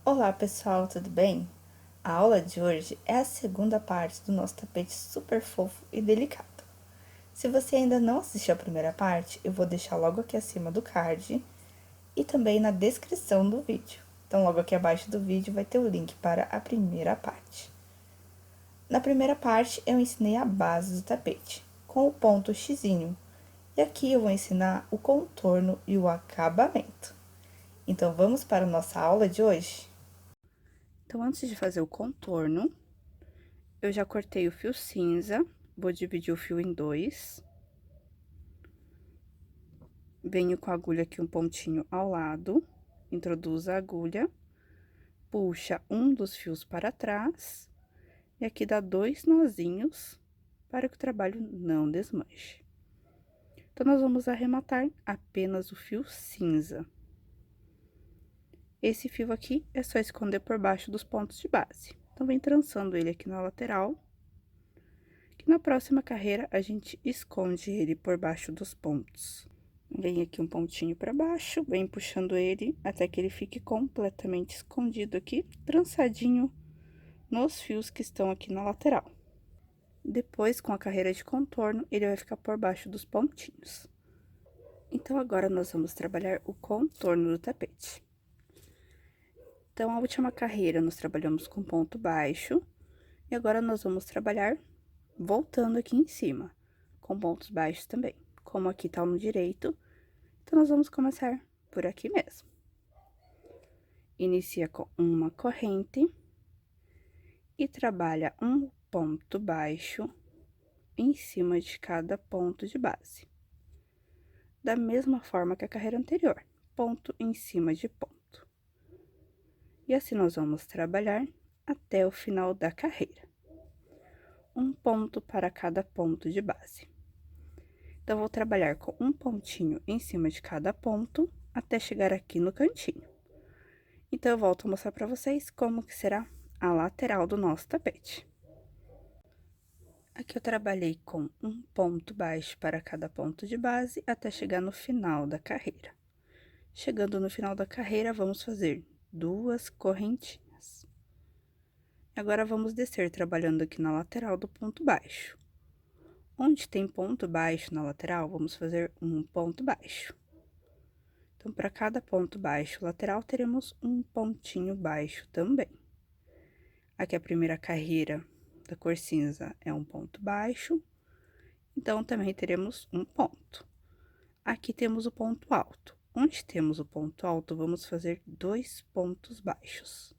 Olá pessoal, tudo bem? A aula de hoje é a segunda parte do nosso tapete super fofo e delicado. Se você ainda não assistiu a primeira parte, eu vou deixar logo aqui acima do card e também na descrição do vídeo. Então, logo aqui abaixo do vídeo vai ter o link para a primeira parte. Na primeira parte, eu ensinei a base do tapete, com o ponto xizinho. E aqui eu vou ensinar o contorno e o acabamento. Então, vamos para a nossa aula de hoje? Então, antes de fazer o contorno, eu já cortei o fio cinza, vou dividir o fio em dois. Venho com a agulha aqui um pontinho ao lado, introduzo a agulha, puxa um dos fios para trás, e aqui dá 2 nozinhos para que o trabalho não desmanche. Então, nós vamos arrematar apenas o fio cinza. Esse fio aqui é só esconder por baixo dos pontos de base. Então, vem trançando ele aqui na lateral, que na próxima carreira a gente esconde ele por baixo dos pontos. Vem aqui um pontinho para baixo, vem puxando ele até que ele fique completamente escondido aqui, trançadinho nos fios que estão aqui na lateral. Depois, com a carreira de contorno, ele vai ficar por baixo dos pontinhos. Então, agora nós vamos trabalhar o contorno do tapete. Então, a última carreira nós trabalhamos com ponto baixo, e agora nós vamos trabalhar voltando aqui em cima, com pontos baixos também. Como aqui tá no direito, então, nós vamos começar por aqui mesmo. Inicia com uma corrente e trabalha um ponto baixo em cima de cada ponto de base. Da mesma forma que a carreira anterior, ponto em cima de ponto. E assim nós vamos trabalhar até o final da carreira. Um ponto para cada ponto de base. Então, vou trabalhar com um pontinho em cima de cada ponto até chegar aqui no cantinho. Então, eu volto a mostrar para vocês como que será a lateral do nosso tapete. Aqui eu trabalhei com um ponto baixo para cada ponto de base até chegar no final da carreira. Chegando no final da carreira, vamos fazer 2 correntinhas. Agora, vamos descer trabalhando aqui na lateral do ponto baixo. Onde tem ponto baixo na lateral, vamos fazer um ponto baixo. Então, para cada ponto baixo lateral, teremos um pontinho baixo também. Aqui a primeira carreira da cor cinza é um ponto baixo, então, também teremos um ponto. Aqui temos o ponto alto. Onde temos o ponto alto, vamos fazer 2 pontos baixos.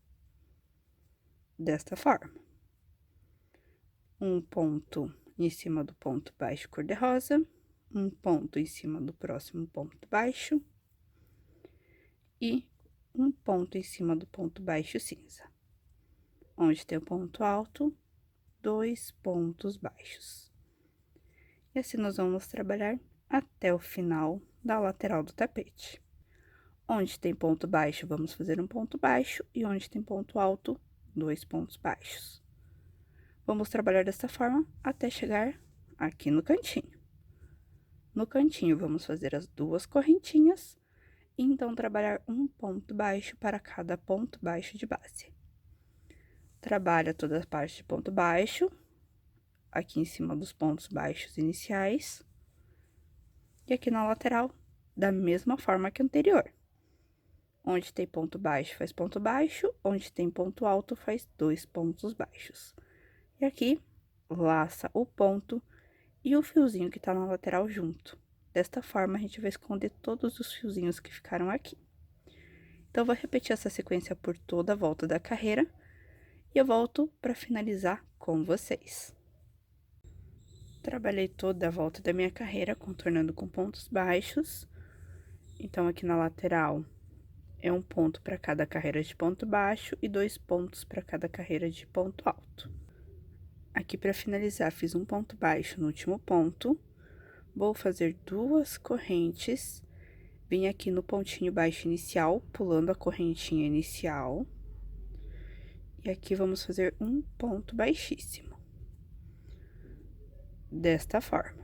Desta forma. Um ponto em cima do ponto baixo cor-de-rosa, um ponto em cima do próximo ponto baixo e um ponto em cima do ponto baixo cinza. Onde tem o ponto alto, 2 pontos baixos. E assim nós vamos trabalhar até o final da lateral do tapete. Onde tem ponto baixo, vamos fazer um ponto baixo, e onde tem ponto alto, 2 pontos baixos. Vamos trabalhar dessa forma até chegar aqui no cantinho. No cantinho, vamos fazer as 2 correntinhas, e então trabalhar um ponto baixo para cada ponto baixo de base. Trabalha toda a parte de ponto baixo, aqui em cima dos pontos baixos iniciais, e aqui na lateral, da mesma forma que anterior. Onde tem ponto baixo, faz ponto baixo, onde tem ponto alto, faz 2 pontos baixos. E aqui, laça o ponto e o fiozinho que tá na lateral junto. Desta forma, a gente vai esconder todos os fiozinhos que ficaram aqui. Então, vou repetir essa sequência por toda a volta da carreira, e eu volto para finalizar com vocês. Trabalhei toda a volta da minha carreira, contornando com pontos baixos. Então, aqui na lateral, é um ponto para cada carreira de ponto baixo e 2 pontos para cada carreira de ponto alto. Aqui, para finalizar, fiz um ponto baixo no último ponto. Vou fazer 2 correntes. Vim aqui no pontinho baixo inicial, pulando a correntinha inicial. E aqui vamos fazer um ponto baixíssimo. Desta forma.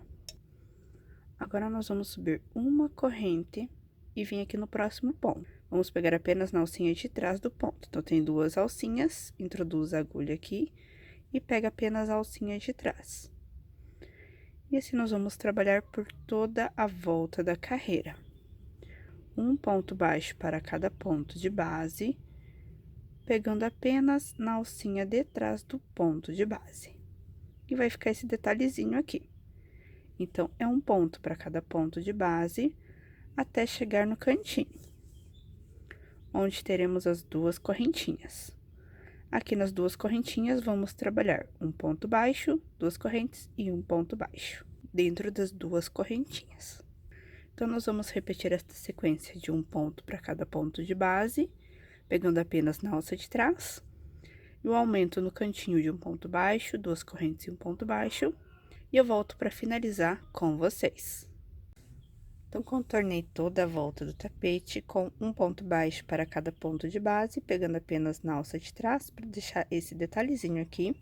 Agora, nós vamos subir uma corrente e vir aqui no próximo ponto. vamos pegar apenas na alcinha de trás do ponto. Então, tem 2 alcinhas, introduz a agulha aqui e pega apenas a alcinha de trás. E assim, nós vamos trabalhar por toda a volta da carreira. Um ponto baixo para cada ponto de base, pegando apenas na alcinha de trás do ponto de base. E vai ficar esse detalhezinho aqui. Então, é um ponto para cada ponto de base, até chegar no cantinho, onde teremos as 2 correntinhas. Aqui nas 2 correntinhas, vamos trabalhar um ponto baixo, 2 correntes e um ponto baixo, dentro das 2 correntinhas. Então, nós vamos repetir esta sequência de um ponto para cada ponto de base, pegando apenas na alça de trás, e o aumento no cantinho de um ponto baixo, 2 correntes e um ponto baixo, e eu volto para finalizar com vocês. Então, contornei toda a volta do tapete com um ponto baixo para cada ponto de base, pegando apenas na alça de trás, para deixar esse detalhezinho aqui.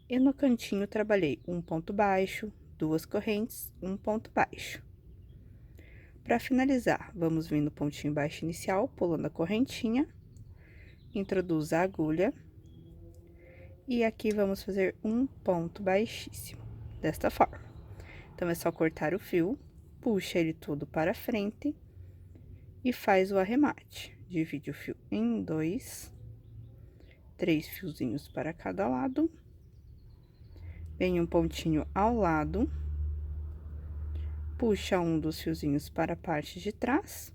E no cantinho, trabalhei um ponto baixo, 2 correntes, um ponto baixo. Para finalizar, vamos vir no pontinho baixo inicial, pulando a correntinha, introduz a agulha, e aqui vamos fazer um ponto baixíssimo, desta forma. Então, é só cortar o fio, puxa ele todo para frente e faz o arremate. Divide o fio em 2, 3 fiozinhos para cada lado. Vem um pontinho ao lado, puxa um dos fiozinhos para a parte de trás.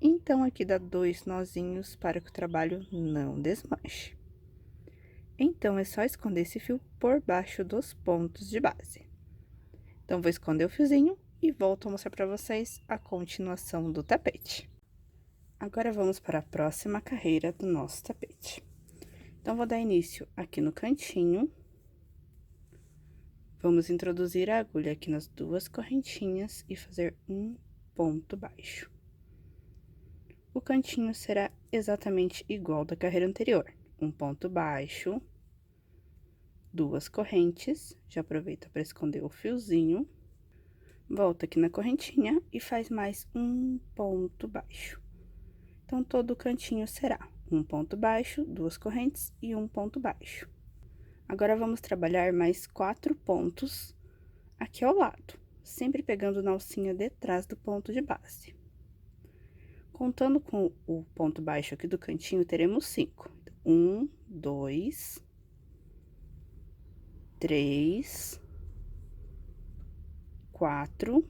Então, aqui dá 2 nozinhos para que o trabalho não desmanche. Então, é só esconder esse fio por baixo dos pontos de base. Então, vou esconder o fiozinho e volto a mostrar para vocês a continuação do tapete. Agora, vamos para a próxima carreira do nosso tapete. Então, vou dar início aqui no cantinho. Vamos introduzir a agulha aqui nas 2 correntinhas e fazer um ponto baixo. O cantinho será exatamente igual da carreira anterior. Um ponto baixo, 2 correntes, já aproveita para esconder o fiozinho. Volta aqui na correntinha e faz mais um ponto baixo. Então, todo o cantinho será um ponto baixo, 2 correntes e um ponto baixo. Agora, vamos trabalhar mais 4 pontos aqui ao lado, sempre pegando na alcinha de trás do ponto de base. Contando com o ponto baixo aqui do cantinho, teremos 5. 1, 2, 3, 4,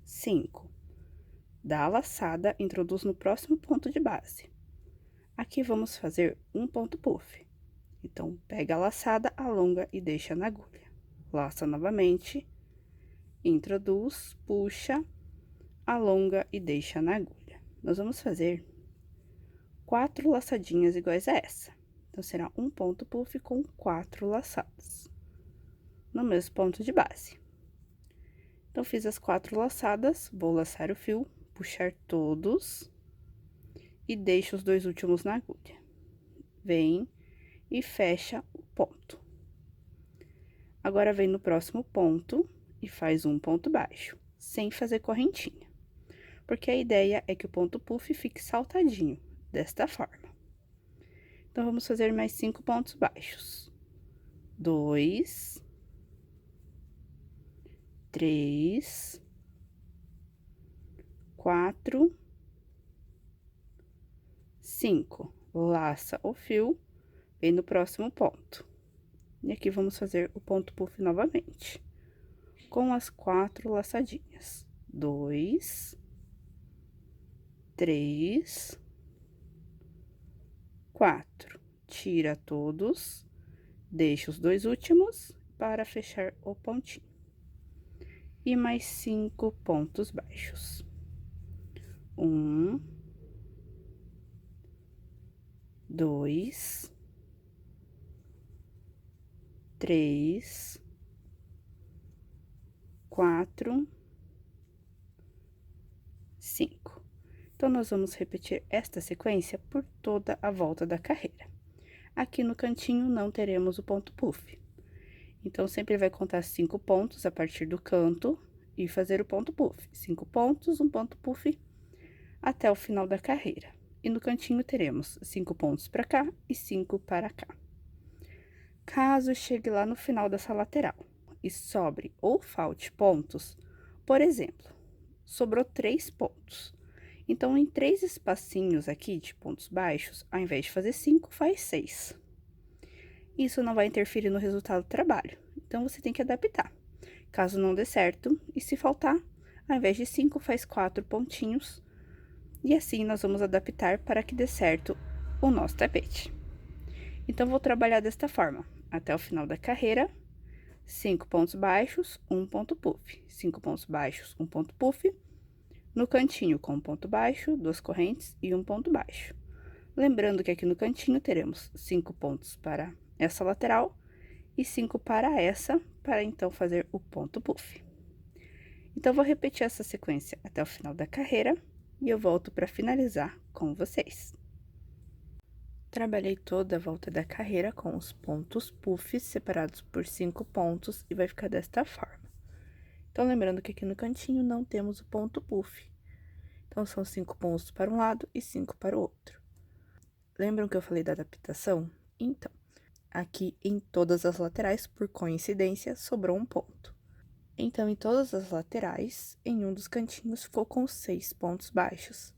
5. Dá a laçada, introduz no próximo ponto de base. Aqui, vamos fazer um ponto puff. Então, pega a laçada, alonga e deixa na agulha. Laça novamente, introduz, puxa, alonga e deixa na agulha. Nós vamos fazer 4 laçadinhas iguais a essa. Então, será um ponto puff com 4 laçadas no mesmo ponto de base. Então, fiz as 4 laçadas, vou laçar o fio, puxar todos e deixo os 2 últimos na agulha. Vem e fecha o ponto. Agora, vem no próximo ponto e faz um ponto baixo, sem fazer correntinha. Porque a ideia é que o ponto puff fique saltadinho, desta forma. Então, vamos fazer mais 5 pontos baixos. 2, 3, 4, 5. Laça o fio, vem no próximo ponto. E aqui, vamos fazer o ponto puff novamente, com as 4 laçadinhas. 2, 3, 4. Tira todos, deixa os 2 últimos para fechar o pontinho. E mais 5 pontos baixos. 1, 2, 3, 4, 5. Então, nós vamos repetir esta sequência por toda a volta da carreira. Aqui no cantinho, não teremos o ponto puff. Então, sempre vai contar 5 pontos a partir do canto e fazer o ponto puff. 5 pontos, um ponto puff até o final da carreira. E no cantinho teremos 5 pontos para cá e 5 para cá. Caso chegue lá no final dessa lateral e sobre ou falte pontos, por exemplo, sobrou 3 pontos. Então, em 3 espacinhos aqui de pontos baixos, ao invés de fazer 5, faz 6. Isso não vai interferir no resultado do trabalho, então você tem que adaptar. Caso não dê certo, e se faltar, ao invés de 5, faz 4 pontinhos, e assim nós vamos adaptar para que dê certo o nosso tapete. Então, vou trabalhar desta forma, até o final da carreira, 5 pontos baixos, 1 ponto puff, 5 pontos baixos, 1 ponto puff, no cantinho com um ponto baixo, 2 correntes e 1 ponto baixo. Lembrando que aqui no cantinho teremos 5 pontos para essa lateral e 5 para essa, para então fazer o ponto puff. Então, vou repetir essa sequência até o final da carreira e eu volto para finalizar com vocês. Trabalhei toda a volta da carreira com os pontos puffs separados por 5 pontos e vai ficar desta forma. Então, lembrando que aqui no cantinho não temos o ponto puff. Então, são 5 pontos para um lado e 5 para o outro. Lembram que eu falei da adaptação? Então, aqui em todas as laterais, por coincidência, sobrou um ponto. Então, em todas as laterais, em um dos cantinhos ficou com 6 pontos baixos.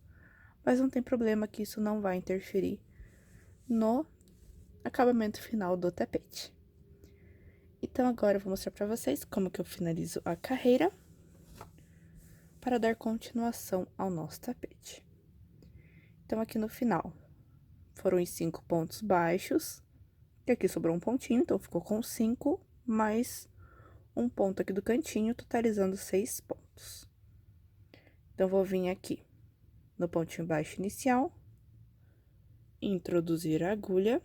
Mas não tem problema que isso não vai interferir no acabamento final do tapete. Então, agora eu vou mostrar para vocês como que eu finalizo a carreira para dar continuação ao nosso tapete. Então, aqui no final, foram os 5 pontos baixos, e aqui sobrou um pontinho, então ficou com 5, mais um ponto aqui do cantinho, totalizando 6 pontos. Então, vou vir aqui no pontinho baixo inicial, introduzir a agulha,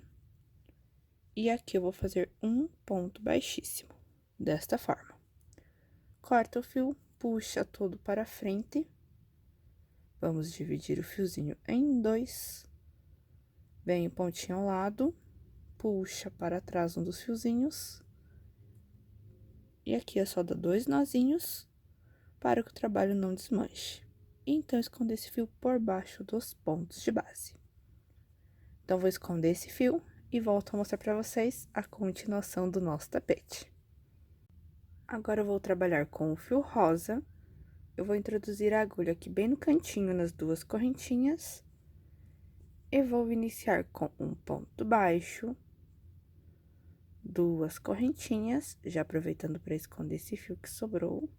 e aqui eu vou fazer um ponto baixíssimo, desta forma. Corta o fio, puxa todo para frente, vamos dividir o fiozinho em 2, vem o pontinho ao lado, puxa para trás um dos fiozinhos, e aqui é só dar 2 nozinhos para que o trabalho não desmanche. E então, esconder esse fio por baixo dos pontos de base. Então, vou esconder esse fio e volto a mostrar para vocês a continuação do nosso tapete. Agora, eu vou trabalhar com o fio rosa. Eu vou introduzir a agulha aqui bem no cantinho, nas 2 correntinhas. E vou iniciar com um ponto baixo, 2 correntinhas, já aproveitando para esconder esse fio que sobrou.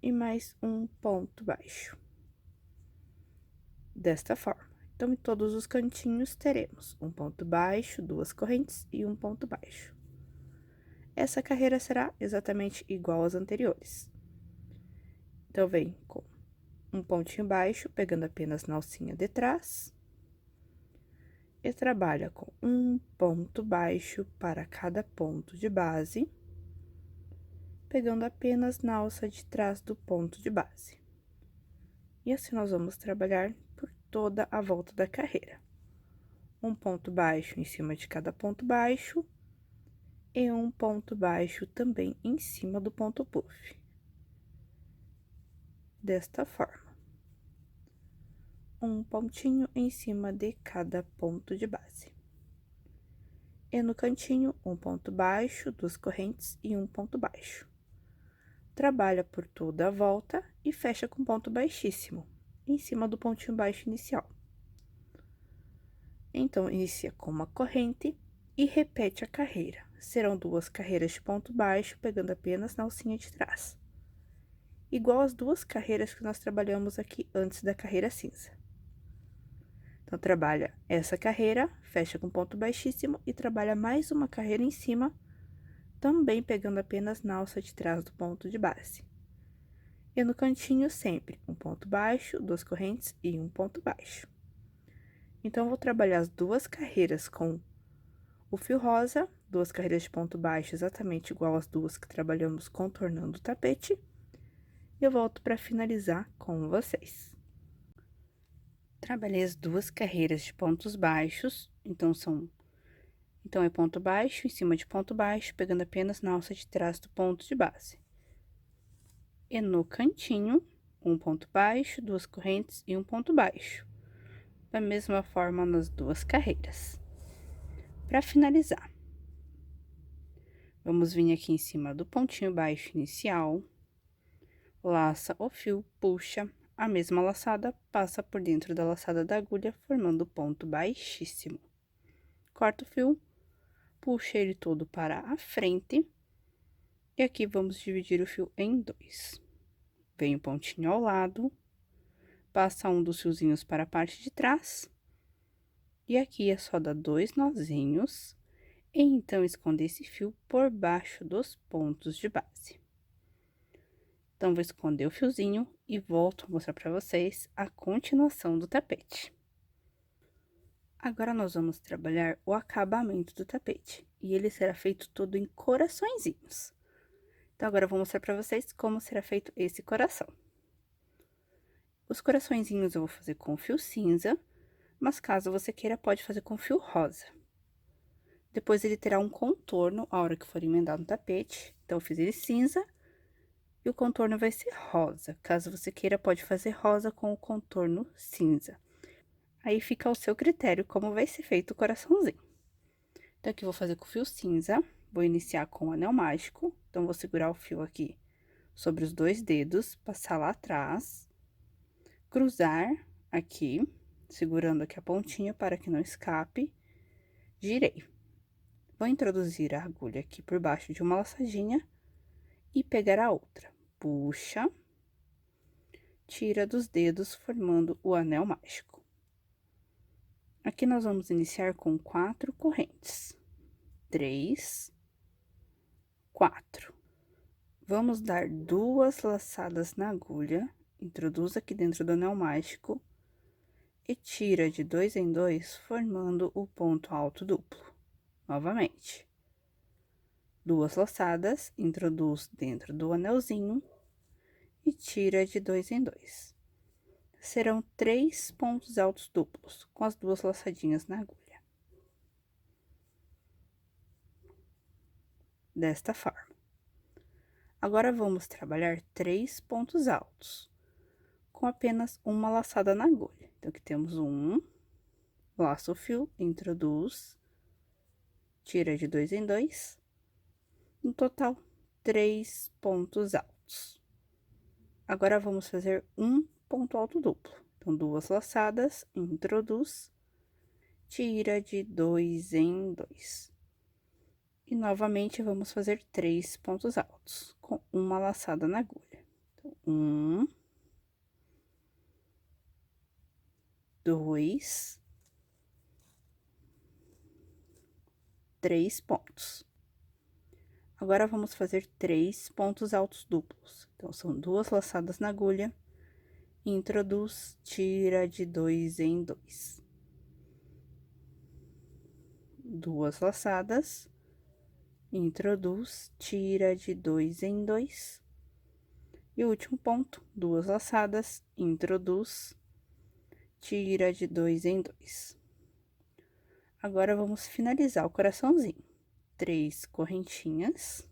E mais um ponto baixo. Desta forma. Então, em todos os cantinhos, teremos um ponto baixo, 2 correntes e um ponto baixo. Essa carreira será exatamente igual às anteriores. Então, vem com um pontinho baixo, pegando apenas na alcinha de trás. E trabalha com um ponto baixo para cada ponto de base, pegando apenas na alça de trás do ponto de base. E assim nós vamos trabalhar por toda a volta da carreira. Um ponto baixo em cima de cada ponto baixo e um ponto baixo também em cima do ponto puff. Desta forma. Um pontinho em cima de cada ponto de base. E no cantinho, um ponto baixo, 2 correntes e um ponto baixo. Trabalha por toda a volta e fecha com ponto baixíssimo, em cima do pontinho baixo inicial. Então, inicia com uma corrente e repete a carreira. Serão 2 carreiras de ponto baixo, pegando apenas na alcinha de trás. Igual as 2 carreiras que nós trabalhamos aqui antes da carreira cinza. Então, trabalha essa carreira, fecha com ponto baixíssimo e trabalha mais uma carreira em cima, também pegando apenas na alça de trás do ponto de base. E no cantinho, sempre um ponto baixo, 2 correntes e um ponto baixo. Então, vou trabalhar as 2 carreiras com o fio rosa, 2 carreiras de ponto baixo, exatamente igual às 2 que trabalhamos contornando o tapete. E eu volto para finalizar com vocês. Trabalhei as 2 carreiras de pontos baixos, então, são Então, é ponto baixo em cima de ponto baixo, pegando apenas na alça de trás do ponto de base. E no cantinho, um ponto baixo, duas correntes e um ponto baixo. Da mesma forma nas duas carreiras. Para finalizar, vamos vir aqui em cima do pontinho baixo inicial, laça o fio, puxa, a mesma laçada passa por dentro da laçada da agulha, formando o ponto baixíssimo. Corta o fio, puxa ele todo para a frente, e aqui vamos dividir o fio em dois. Vem o pontinho ao lado, passa um dos fiozinhos para a parte de trás, e aqui é só dar dois nozinhos, e então esconder esse fio por baixo dos pontos de base. Então, vou esconder o fiozinho e volto a mostrar para vocês a continuação do tapete. Agora, nós vamos trabalhar o acabamento do tapete, e ele será feito todo em coraçõezinhos. Então, agora eu vou mostrar para vocês como será feito esse coração. Os coraçõezinhos eu vou fazer com fio cinza, mas caso você queira, pode fazer com fio rosa. Depois, ele terá um contorno a hora que for emendar no tapete. Então, eu fiz ele cinza e o contorno vai ser rosa. Caso você queira, pode fazer rosa com o contorno cinza. Aí, fica ao seu critério como vai ser feito o coraçãozinho. Então, aqui eu vou fazer com fio cinza. Vou iniciar com o anel mágico. Então, vou segurar o fio aqui sobre os dois dedos, passar lá atrás, cruzar aqui, segurando aqui a pontinha para que não escape, girei. Vou introduzir a agulha aqui por baixo de uma laçadinha e pegar a outra. Puxa, tira dos dedos, formando o anel mágico. Aqui nós vamos iniciar com 4 correntes. 3, 4. Vamos dar 2 laçadas na agulha, introduz aqui dentro do anel mágico e tira de 2 em 2, formando o ponto alto duplo. Novamente. 2 laçadas, introduz dentro do anelzinho e tira de 2 em 2. Serão 3 pontos altos duplos, com as 2 laçadinhas na agulha. Desta forma. Agora, vamos trabalhar 3 pontos altos, com apenas uma laçada na agulha. Então, aqui temos um, laça o fio, introduz, tira de 2 em 2, no total, 3 pontos altos. Agora, vamos fazer um ponto alto duplo. Então, 2 laçadas, introduz, tira de 2 em 2. E, novamente, vamos fazer 3 pontos altos, com uma laçada na agulha. Então, 1, 2, 3 pontos. Agora, vamos fazer 3 pontos altos duplos. Então, são 2 laçadas na agulha, introduz, tira de 2 em 2. 2 laçadas, introduz, tira de 2 em 2. E o último ponto, 2 laçadas, introduz, tira de 2 em 2. Agora, vamos finalizar o coraçãozinho. 3 correntinhas.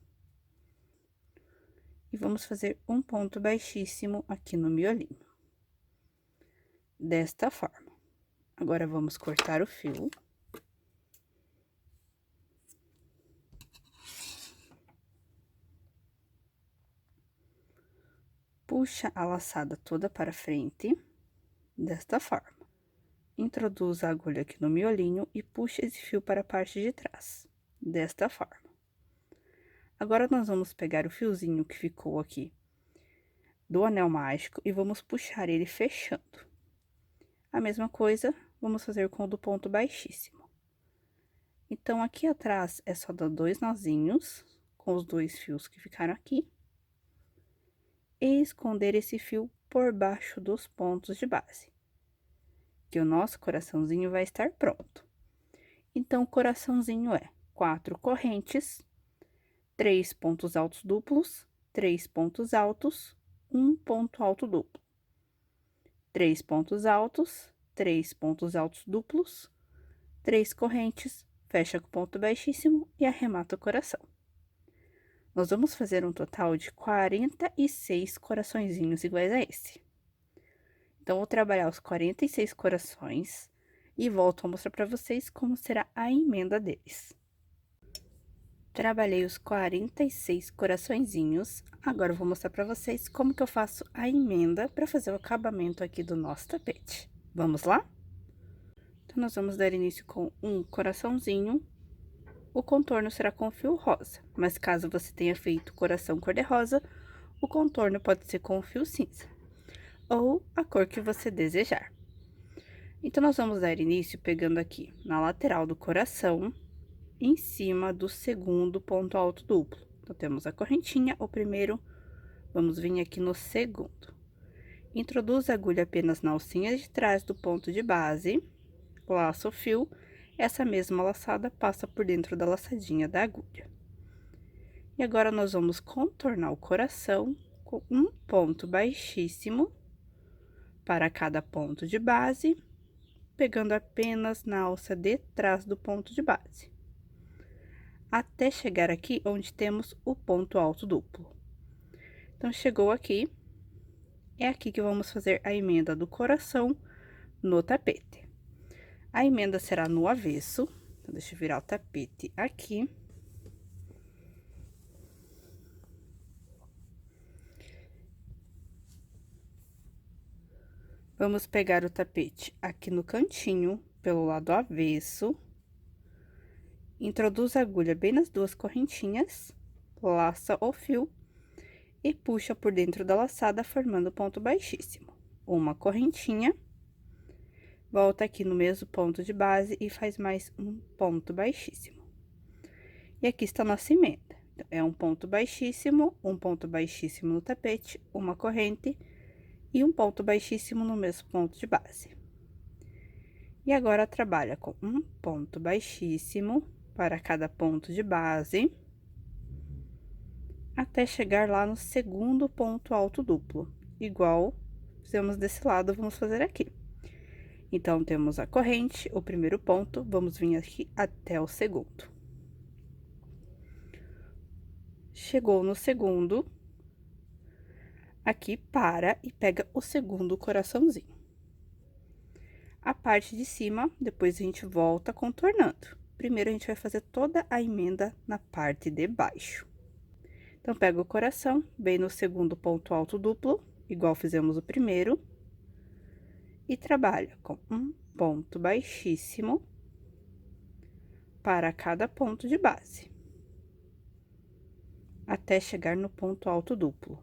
E vamos fazer um ponto baixíssimo aqui no miolinho. Desta forma. Agora, vamos cortar o fio. Puxa a laçada toda para frente, desta forma. Introduz a agulha aqui no miolinho e puxa esse fio para a parte de trás, desta forma. Agora, nós vamos pegar o fiozinho que ficou aqui do anel mágico e vamos puxar ele fechando. A mesma coisa, vamos fazer com o do ponto baixíssimo. Então, aqui atrás é só dar 2 nozinhos com os 2 fios que ficaram aqui e esconder esse fio por baixo dos pontos de base, que o nosso coraçãozinho vai estar pronto. Então, o coraçãozinho é 4 correntes, 3 pontos altos duplos, 3 pontos altos, 1 ponto alto duplo, 3 pontos altos, 3 pontos altos duplos, 3 correntes, fecha com ponto baixíssimo e arremata o coração. Nós vamos fazer um total de 46 coraçõezinhos iguais a esse. Então, vou trabalhar os 46 corações e volto a mostrar para vocês como será a emenda deles. Trabalhei os 46 coraçõezinhos, agora eu vou mostrar para vocês como que eu faço a emenda para fazer o acabamento aqui do nosso tapete. Vamos lá? Então, nós vamos dar início com um coraçãozinho. O contorno será com fio rosa, mas caso você tenha feito coração cor-de-rosa, o contorno pode ser com fio cinza, ou a cor que você desejar. Então, nós vamos dar início pegando aqui na lateral do coração, em cima do segundo ponto alto duplo. Então, temos a correntinha, o primeiro, vamos vir aqui no segundo. Introduz a agulha apenas na alcinha de trás do ponto de base, laça o fio. Essa mesma laçada passa por dentro da laçadinha da agulha. E agora, nós vamos contornar o coração com um ponto baixíssimo para cada ponto de base, pegando apenas na alça de trás do ponto de base, até chegar aqui onde temos o ponto alto duplo. Então, chegou aqui, é aqui que vamos fazer a emenda do coração no tapete. A emenda será no avesso, então, deixa eu virar o tapete aqui. Vamos pegar o tapete aqui no cantinho, pelo lado avesso. Introduz a agulha bem nas duas correntinhas, laça o fio e puxa por dentro da laçada, formando ponto baixíssimo. Uma correntinha. Volta aqui no mesmo ponto de base e faz mais um ponto baixíssimo. E aqui está a nossa emenda. Então, é um ponto baixíssimo no tapete, uma corrente e um ponto baixíssimo no mesmo ponto de base. E agora, trabalha com um ponto baixíssimo para cada ponto de base, até chegar lá no segundo ponto alto duplo. Igual fizemos desse lado, vamos fazer aqui. Então, temos a corrente, o primeiro ponto, vamos vir aqui até o segundo. Chegou no segundo, aqui para e pega o segundo coraçãozinho. A parte de cima, depois a gente volta contornando. Primeiro, a gente vai fazer toda a emenda na parte de baixo. Então, pega o coração, bem no segundo ponto alto duplo, igual fizemos o primeiro. E trabalha com um ponto baixíssimo para cada ponto de base, até chegar no ponto alto duplo.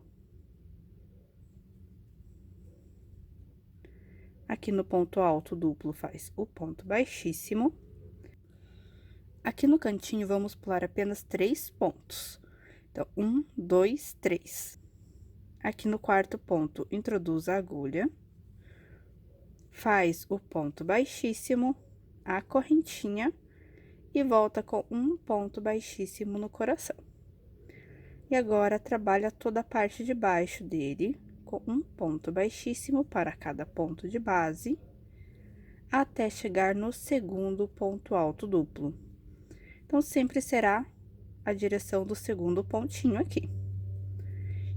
Aqui no ponto alto duplo faz o ponto baixíssimo. Aqui no cantinho, vamos pular apenas 3 pontos. Então, 1, 2, 3. Aqui no quarto ponto, introduz a agulha. Faz o ponto baixíssimo, a correntinha e volta com um ponto baixíssimo no coração. E agora, trabalha toda a parte de baixo dele com um ponto baixíssimo para cada ponto de base, até chegar no segundo ponto alto duplo. Então, sempre será a direção do segundo pontinho aqui.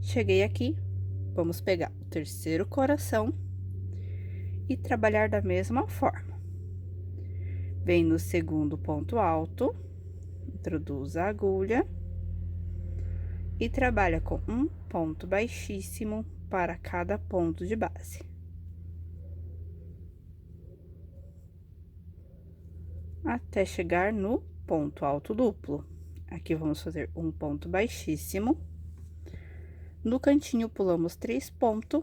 Cheguei aqui, vamos pegar o terceiro coração e trabalhar da mesma forma. Vem no segundo ponto alto, introduz a agulha e trabalha com um ponto baixíssimo para cada ponto de base. Até chegar no ponto alto duplo. Aqui vamos fazer um ponto baixíssimo. No cantinho, pulamos 3 pontos.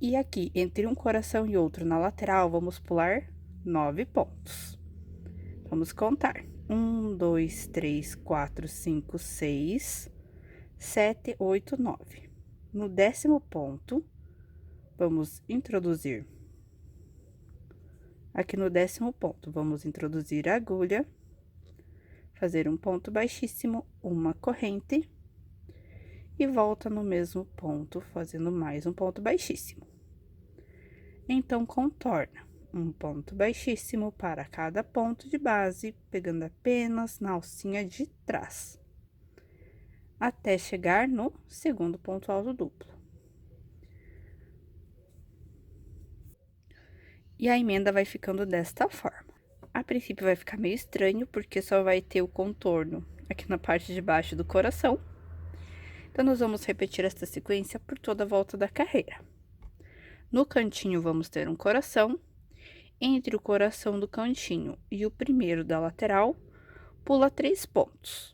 E aqui, entre um coração e outro na lateral, vamos pular 9 pontos. Vamos contar. 1, 2, 3, 4, 5, 6, 7, 8, 9. No 10º ponto, vamos introduzir. Aqui no 10º ponto, vamos introduzir a agulha, fazer um ponto baixíssimo, uma corrente, e volta no mesmo ponto, fazendo mais um ponto baixíssimo. Então, contorna um ponto baixíssimo para cada ponto de base, pegando apenas na alcinha de trás, até chegar no segundo ponto alto duplo. E a emenda vai ficando desta forma. A princípio vai ficar meio estranho, porque só vai ter o contorno aqui na parte de baixo do coração. Então, nós vamos repetir esta sequência por toda a volta da carreira. No cantinho, vamos ter um coração. Entre o coração do cantinho e o primeiro da lateral, pula 3 pontos.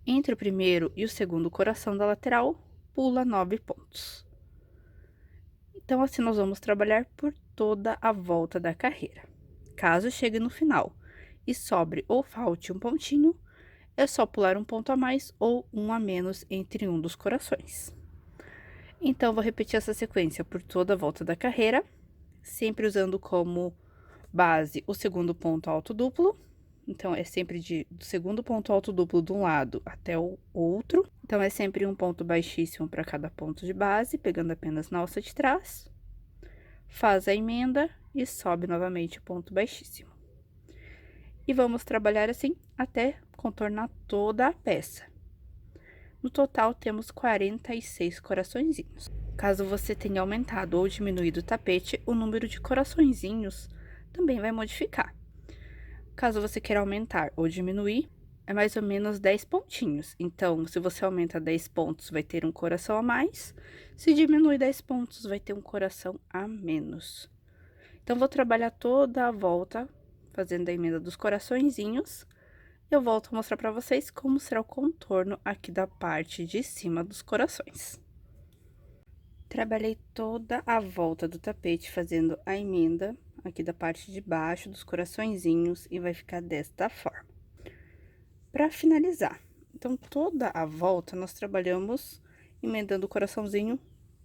Entre o primeiro e o segundo coração da lateral, pula 9 pontos. Então, assim, nós vamos trabalhar por toda a volta da carreira. Caso chegue no final e sobre ou falte um pontinho, é só pular um ponto a mais ou um a menos entre um dos corações. Então, vou repetir essa sequência por toda a volta da carreira, sempre usando como base o segundo ponto alto duplo. Então, é sempre do segundo ponto alto duplo de um lado até o outro. Então, é sempre um ponto baixíssimo para cada ponto de base, pegando apenas na alça de trás. Faz a emenda e sobe novamente o ponto baixíssimo. E vamos trabalhar assim até contornar toda a peça. No total, temos 46 coraçõezinhos. Caso você tenha aumentado ou diminuído o tapete, o número de coraçõezinhos também vai modificar. Caso você queira aumentar ou diminuir, é mais ou menos 10 pontinhos. Então, se você aumenta 10 pontos, vai ter um coração a mais. Se diminui 10 pontos, vai ter um coração a menos. Então, vou trabalhar toda a volta, fazendo a emenda dos coraçõezinhos. Eu volto a mostrar pra vocês como será o contorno aqui da parte de cima dos corações. Trabalhei toda a volta do tapete fazendo a emenda aqui da parte de baixo dos coraçõezinhos e vai ficar desta forma. Para finalizar, então, toda a volta nós trabalhamos emendando o coraçãozinho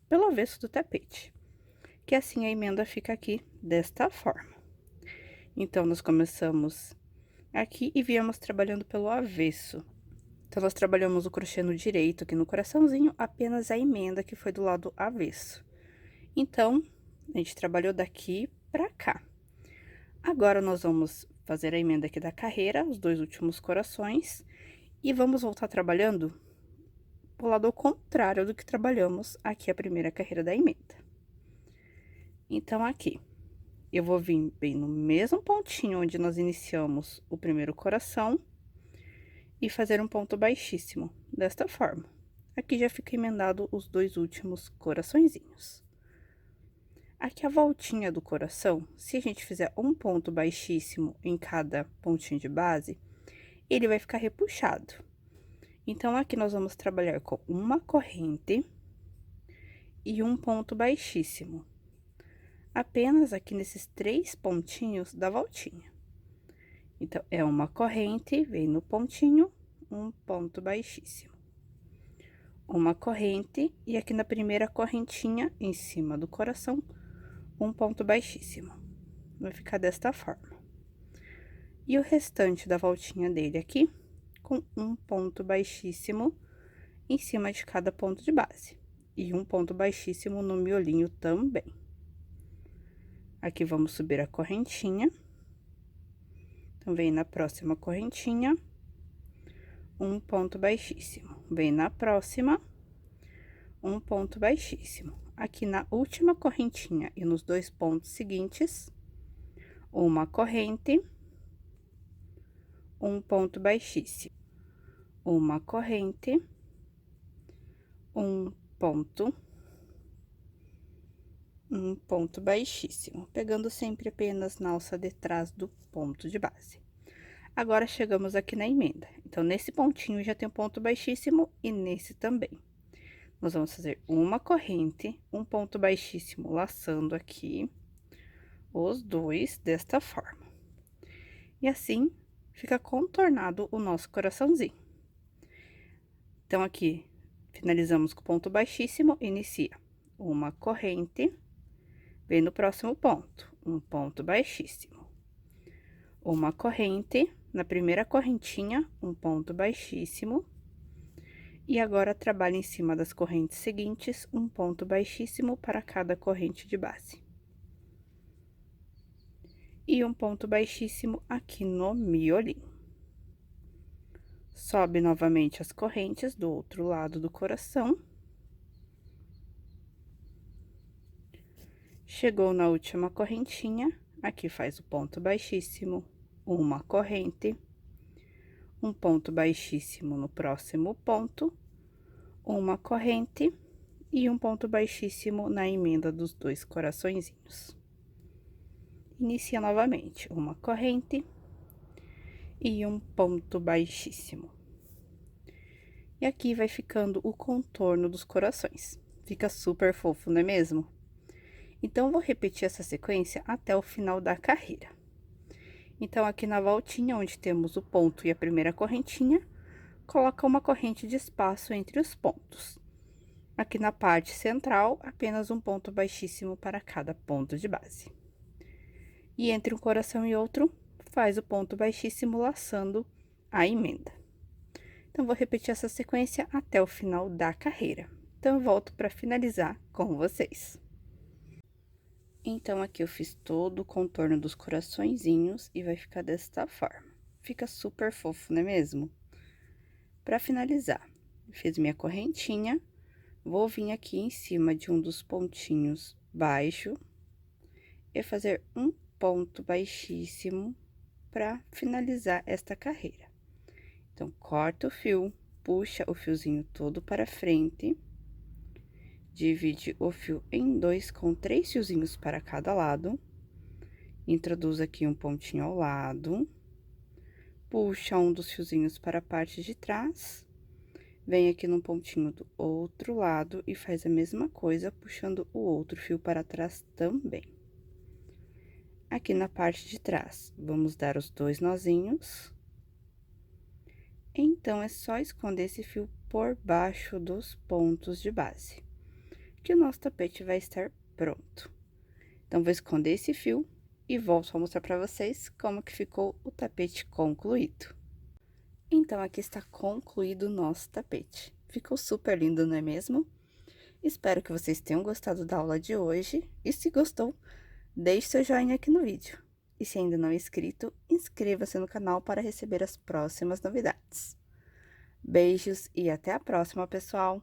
pelo avesso do tapete, que assim a emenda fica aqui desta forma. Então, nós começamos aqui e viemos trabalhando pelo avesso. Então, nós trabalhamos o crochê no direito aqui no coraçãozinho, apenas a emenda que foi do lado avesso. Então, a gente trabalhou daqui pra cá. Agora, nós vamos fazer a emenda aqui da carreira, os 2 últimos corações, e vamos voltar trabalhando pro lado ao contrário do que trabalhamos aqui a primeira carreira da emenda. Então, aqui, eu vou vir bem no mesmo pontinho onde nós iniciamos o primeiro coração e fazer um ponto baixíssimo, desta forma. Aqui já fica emendado os 2 últimos coraçõezinhos. Aqui a voltinha do coração, se a gente fizer um ponto baixíssimo em cada pontinho de base, ele vai ficar repuxado. Então, aqui nós vamos trabalhar com uma corrente e um ponto baixíssimo. Apenas aqui nesses 3 pontinhos da voltinha. Então, é uma corrente, vem no pontinho, um ponto baixíssimo. Uma corrente, e aqui na primeira correntinha, em cima do coração, um ponto baixíssimo. Vai ficar desta forma. E o restante da voltinha dele aqui, com um ponto baixíssimo em cima de cada ponto de base. E um ponto baixíssimo no miolinho também. Aqui, vamos subir a correntinha. Então, vem na próxima correntinha, um ponto baixíssimo. Vem na próxima, um ponto baixíssimo. Aqui na última correntinha e nos 2 pontos seguintes, uma corrente, um ponto baixíssimo. Uma corrente, um ponto baixíssimo, pegando sempre apenas na alça de trás do ponto de base. Agora, chegamos aqui na emenda. Então, nesse pontinho já tem um ponto baixíssimo e nesse também. Nós vamos fazer uma corrente, um ponto baixíssimo, laçando aqui os 2 desta forma. E assim, fica contornado o nosso coraçãozinho. Então, aqui, finalizamos com ponto baixíssimo, inicia uma corrente, vem no próximo ponto, um ponto baixíssimo. Uma corrente, na primeira correntinha, um ponto baixíssimo. E agora, trabalho em cima das correntes seguintes, um ponto baixíssimo para cada corrente de base. e um ponto baixíssimo aqui no miolinho. Sobe novamente as correntes do outro lado do coração. Chegou na última correntinha, aqui faz o ponto baixíssimo, uma corrente, um ponto baixíssimo no próximo ponto, uma corrente e um ponto baixíssimo na emenda dos dois coraçõezinhos. Inicia novamente, uma corrente e um ponto baixíssimo. E aqui vai ficando o contorno dos corações. Fica super fofo, não é mesmo? Então, vou repetir essa sequência até o final da carreira. Então, aqui na voltinha, onde temos o ponto e a primeira correntinha, coloca uma corrente de espaço entre os pontos. Aqui na parte central, apenas um ponto baixíssimo para cada ponto de base. E entre um coração e outro, faz o ponto baixíssimo laçando a emenda. Então, vou repetir essa sequência até o final da carreira. Então, eu volto para finalizar com vocês. Então, aqui eu fiz todo o contorno dos coraçõezinhos e vai ficar desta forma. Fica super fofo, não é mesmo? Para finalizar, fiz minha correntinha, vou vir aqui em cima de um dos pontinhos baixo e fazer um ponto baixíssimo para finalizar esta carreira. Então, corta o fio, puxa o fiozinho todo para frente. Divide o fio em dois, com 3 fiozinhos para cada lado. Introduz aqui um pontinho ao lado. Puxa um dos fiozinhos para a parte de trás. Vem aqui no pontinho do outro lado e faz a mesma coisa, puxando o outro fio para trás também. Aqui na parte de trás, vamos dar os 2 nozinhos. Então, é só esconder esse fio por baixo dos pontos de base, que o nosso tapete vai estar pronto. Então, vou esconder esse fio e volto a mostrar para vocês como que ficou o tapete concluído. Então, aqui está concluído o nosso tapete. Ficou super lindo, não é mesmo? Espero que vocês tenham gostado da aula de hoje. E se gostou, deixe seu joinha aqui no vídeo. E se ainda não é inscrito, inscreva-se no canal para receber as próximas novidades. Beijos e até a próxima, pessoal!